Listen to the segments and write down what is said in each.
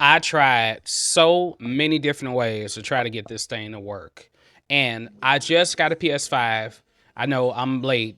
I tried so many different ways to try to get this thing to work. And I just got a PS5. I know I'm late,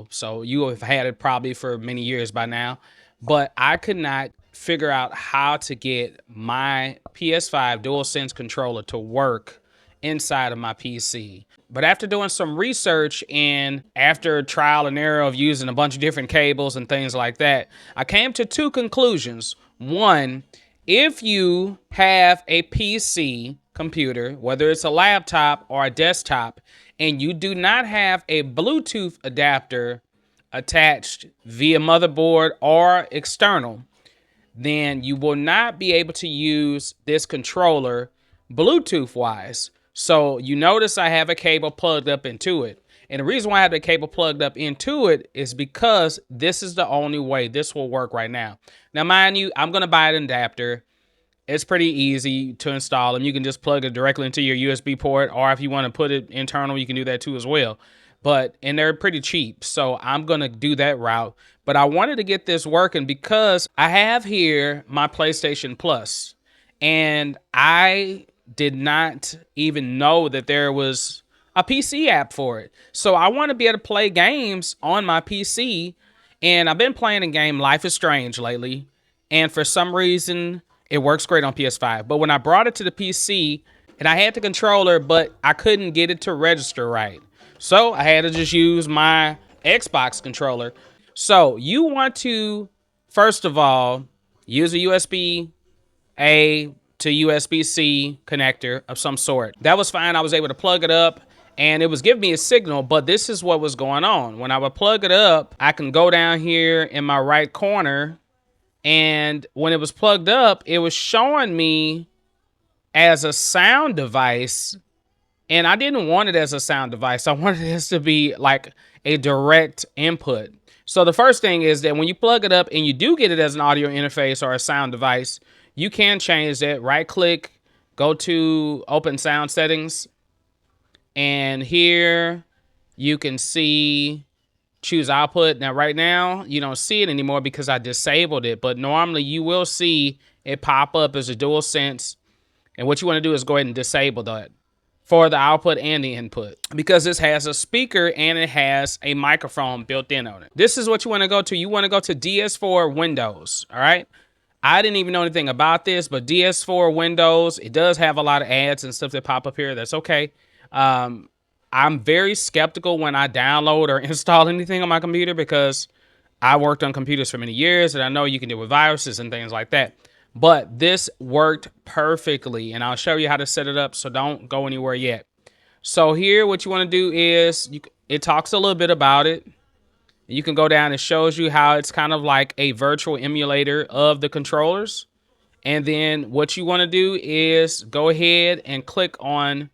so you have had it probably for many years by now. But I could not figure out how to get my PS5 DualSense controller to work inside of my PC. But after doing some research and after trial and error of using a bunch of different cables and things like that, I came to two conclusions. One, if you have a PC computer, whether it's a laptop or a desktop, and you do not have a Bluetooth adapter attached via motherboard or external, then you will not be able to use this controller Bluetooth wise. So you notice I have a cable plugged up into it. And the reason why I have the cable plugged up into it is because this is the only way this will work right now. Now, mind you, I'm going to buy an adapter. It's pretty easy to install them. You can just plug it directly into your USB port, or if you want to put it internal, you can do that too as well. And they're pretty cheap, so I'm gonna do that route. But I wanted to get this working because I have here my PlayStation Plus, and I did not even know that there was a PC app for it. So I want to be able to play games on my PC, and I've been playing a game Life is Strange lately, and for some reason it works great on PS5. But when I brought it to the PC and I had the controller, but I couldn't get it to register right. So I had to just use my Xbox controller. So you want to, first of all, use a USB-A to USB-C connector of some sort. That was fine. I was able to plug it up and it was giving me a signal, but this is what was going on. When I would plug it up, I can go down here in my right corner, and when it was plugged up, it was showing me as a sound device, and I didn't want it as a sound device. I wanted this to be like a direct input. So the first thing is that when you plug it up and you do get it as an audio interface or a sound device, you can change that. Right click, go to open sound settings, and here you can see choose output. Now, right now, you don't see it anymore because I disabled it, but normally you will see it pop up as a DualSense. And what you want to do is go ahead and disable that for the output and the input, because this has a speaker and it has a microphone built in on it. This is what you want to go to. You want to go to DS4 Windows. All right. I didn't even know anything about this, but DS4 Windows, it does have a lot of ads and stuff that pop up here. That's okay. I'm very skeptical when I download or install anything on my computer because I worked on computers for many years and I know you can deal with viruses and things like that. But this worked perfectly, and I'll show you how to set it up, so don't go anywhere yet. So here, what you want to do is, it talks a little bit about it. You can go down and shows you how it's kind of like a virtual emulator of the controllers. And then what you want to do is go ahead and click on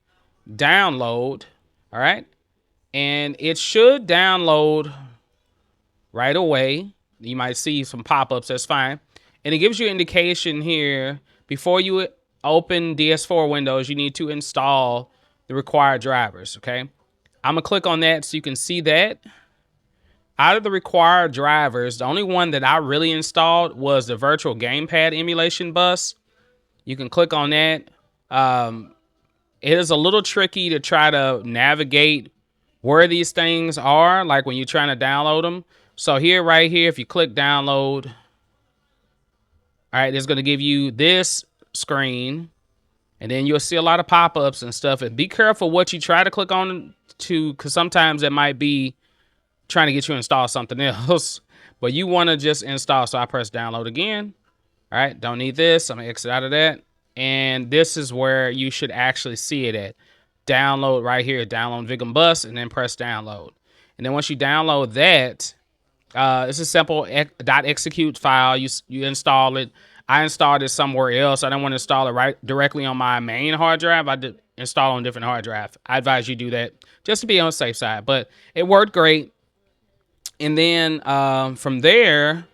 download. All right. And it should download right away. You might see some pop-ups. That's fine. And it gives you an indication here. Before you open DS4 Windows, you need to install the required drivers. Okay. I'm going to click on that so you can see that. Out of the required drivers, the only one that I really installed was the virtual gamepad emulation bus. You can click on that. It is a little tricky to try to navigate where these things are, like when you're trying to download them. So here, right here, if you click download, all right, it's going to give you this screen, and then you'll see a lot of pop-ups and stuff. And be careful what you try to click on to, because sometimes it might be trying to get you to install something else, but you want to just install. So I press download again. All right, don't need this. I'm going to exit out of that. And this is where you should actually see it at. Download right here, download Vigum Bus, and then press download. And then once you download that, it's a simple .execute file. You install it. I installed it somewhere else. I don't want to install it right directly on my main hard drive. I did install on a different hard drive. I advise you do that just to be on the safe side. But it worked great. And then from there,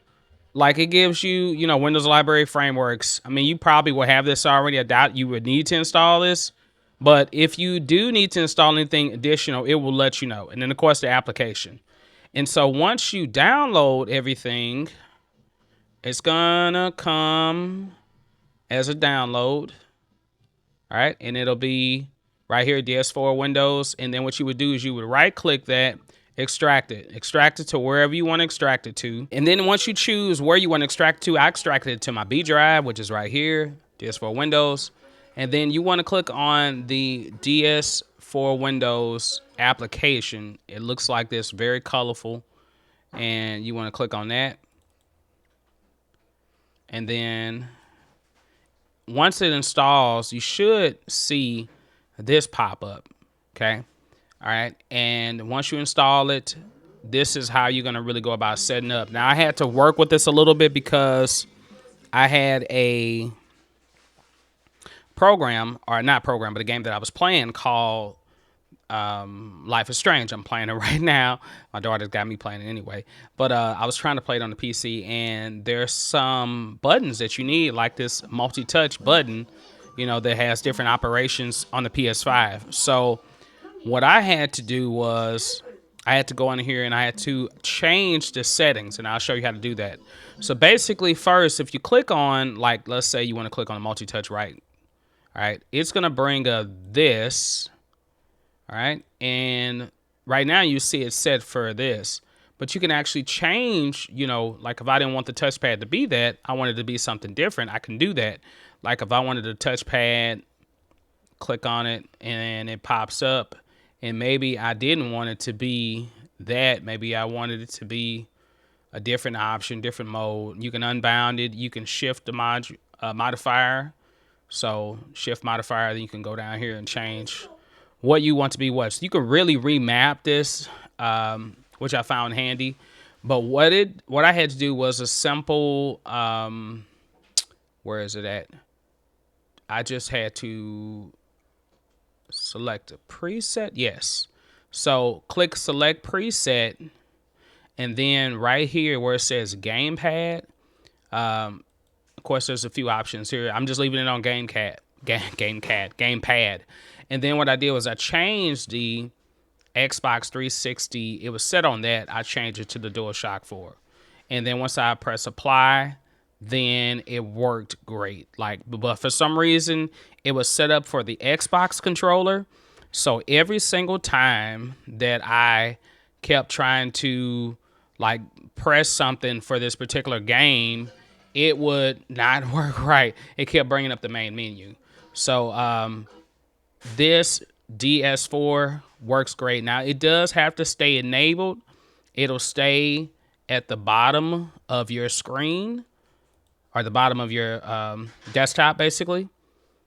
like it gives you, Windows Library Frameworks. I mean, you probably will have this already. I doubt you would need to install this. But if you do need to install anything additional, it will let you know. And then, of course, the application. And so once you download everything, it's going to come as a download. All right, and it'll be right here, DS4 Windows. And then what you would do is you would right click that, extract it to wherever you want to extract it to. And then once you choose where you want to extract to, I extracted it to my B drive, which is right here, DS4 Windows. And then you want to click on the DS4 Windows application. It looks like this, very colorful. And you want to click on that. And then once it installs, you should see this pop up. Okay. All right. And once you install it, this is how you're going to really go about setting up. Now, I had to work with this a little bit because I had a program, or not program, but a game that I was playing called Life is Strange. I'm playing it right now. My daughter's got me playing it anyway. But I was trying to play it on the PC, and there's some buttons that you need, like this multi-touch button, you know, that has different operations on the PS5. So what I had to do was I had to go in here and I had to change the settings, and I'll show you how to do that. So basically, first, if you click on, like, let's say you want to click on multi-touch right, all right, it's going to bring up this. All right. And right now you see it set for this, but you can actually change, you know, like if I didn't want the touchpad to be that, I wanted it to be something different, I can do that. Like if I wanted the touchpad, click on it and it pops up, and maybe I didn't want it to be that. Maybe I wanted it to be a different option, different mode. You can unbound it. You can shift the modifier. So shift modifier, then you can go down here and change what you want to be what. So you can really remap this, which I found handy. But what I had to do was a simple, where is it at? I just had to select a preset. Yes. So click select preset, and then right here where it says gamepad, of course there's a few options here. I'm just leaving it on gamepad. And then what I did was I changed the Xbox 360. It was set on that. I changed it to the DualShock 4. And then once I press apply, then it worked great. But for some reason, it was set up for the Xbox controller. So every single time that I kept trying to like press something for this particular game, it would not work right. It kept bringing up the main menu. So this DS4 works great. Now, it does have to stay enabled. It'll stay at the bottom of your screen, or the bottom of your desktop, basically.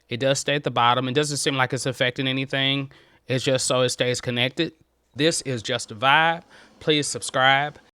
It does stay at the bottom. It doesn't seem like it's affecting anything. It's just so it stays connected. This is Just a Vibe. Please subscribe.